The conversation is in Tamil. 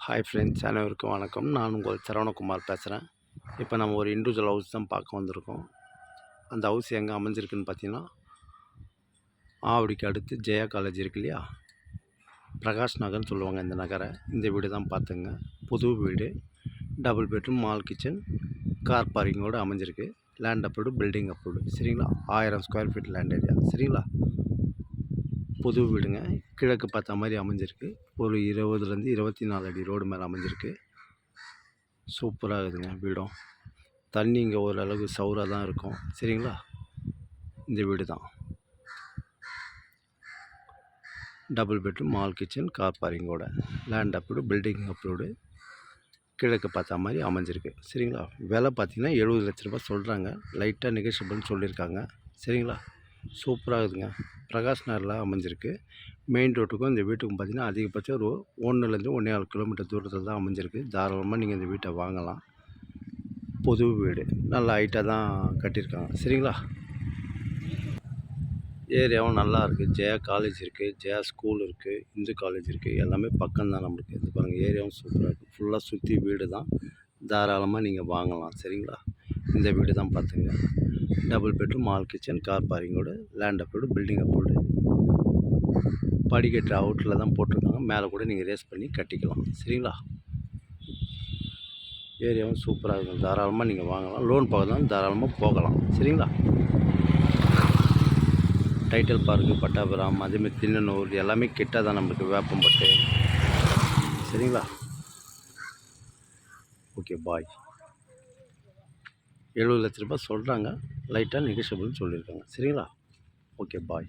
ஹாய் ஃப்ரெண்ட்ஸ், அனைவருக்கும் வணக்கம். நான் உங்கள் சரவணகுமார் பேசுகிறேன். இப்போ நம்ம ஒரு இண்டிவிஜுவல் ஹவுஸ் தான் பார்க்க வந்திருக்கோம். அந்த ஹவுஸ் எங்கே அமைஞ்சிருக்குன்னு பார்த்தீங்கன்னா, ஆவடிக்கு அடுத்து ஜெயா காலேஜ் இருக்கு இல்லையா, பிரகாஷ் நகர்னு சொல்லுவாங்க இந்த நகரை. இந்த வீடு தான் பார்த்துங்க. புது வீடு, டபுள் பெட்ரூம், மால் கிச்சன், கார் பார்க்கிங்கோடு அமைஞ்சிருக்கு. Land approved, building approved. சரிங்களா? 1000 ஸ்கொயர் ஃபீட் லேண்ட் ஏரியா. சரிங்களா? புது வீடுங்க. கிழக்கு பார்த்த மாதிரி அமைஞ்சிருக்கு. ஒரு 20லேருந்து 24 அடி ரோடு மேலே அமைஞ்சிருக்கு. சூப்பராக இருக்குதுங்க வீடும். தண்ணி இங்கே ஓரளவுக்கு சவுறாக தான் இருக்கும். சரிங்களா? இந்த வீடு தான் டபுள் பெட்ரூம், மால் கிச்சன், கார் பார்க்கிங்கோட, லேண்ட் அப்ரூவ்டு, பில்டிங் அப்ரூவ்டு, கிழக்கு பார்த்த மாதிரி அமைஞ்சிருக்கு. சரிங்களா? விலை பார்த்தீங்கன்னா 70 லட்ச ரூபா சொல்கிறாங்க. லைட்டாக நெகோஷியபிள்னு சொல்லியிருக்காங்க. சரிங்களா? சூப்பராக இருக்குதுங்க. பிரகாஷ் நகரில் அமைஞ்சிருக்கு. மெயின் ரோட்டுக்கும் இந்த வீட்டுக்கும் பார்த்தீங்கன்னா அதிகபட்சம் ஒரு 1லேருந்து 1.25 கிலோமீட்டர் தூரத்தில் தான் அமைஞ்சிருக்கு. தாராளமாக நீங்கள் இந்த வீட்டை வாங்கலாம். புது வீடு, நல்ல ஹைட்டாக தான் கட்டியிருக்காங்க. சரிங்களா? ஏரியாவும் நல்லா இருக்குது. ஜெயா காலேஜ் இருக்குது, ஜெயா ஸ்கூல் இருக்குது, இந்து காலேஜ் இருக்குது. எல்லாமே பக்கம்தான் நம்மளுக்கு. இது பாருங்கள், ஏரியாவும் சூப்பராக இருக்குது. ஃபுல்லாக சுற்றி வீடு தான். தாராளமாக நீங்கள் வாங்கலாம். சரிங்களா? இந்த வீடு தான் பார்த்துங்க. டபுள் பெட்ரூம், மால் கிச்சன், கார் பார்க்கிங்கோடு, லேண்ட் அப்ரூவ்டு, பில்டிங் அப்ரூவ்டு. படிக்கட்டு அவுட்டில் தான் போட்டிருக்காங்க. மேலே கூட நீங்கள் ரேஸ் பண்ணி கட்டிக்கலாம். சரிங்களா? ஏரியாவும் சூப்பராக இருக்கும். தாராளமாக நீங்கள் வாங்கலாம். லோன் போகலாம், தாராளமாக போகலாம். சரிங்களா? டைட்டில் பார்க்கு, பட்டாபுரம், அதேமாதிரி திண்ணனூர் எல்லாமே கிட்ட தான் நம்மளுக்கு, வேப்பம்பட்டு. சரிங்களா? ஓகே, பாய். 70 லட்ச ரூபா சொல்கிறாங்க. லைட்டாக நெகோஷியபிள்னு சொல்லியிருக்காங்க. சரிங்களா? ஓகே, பாய்.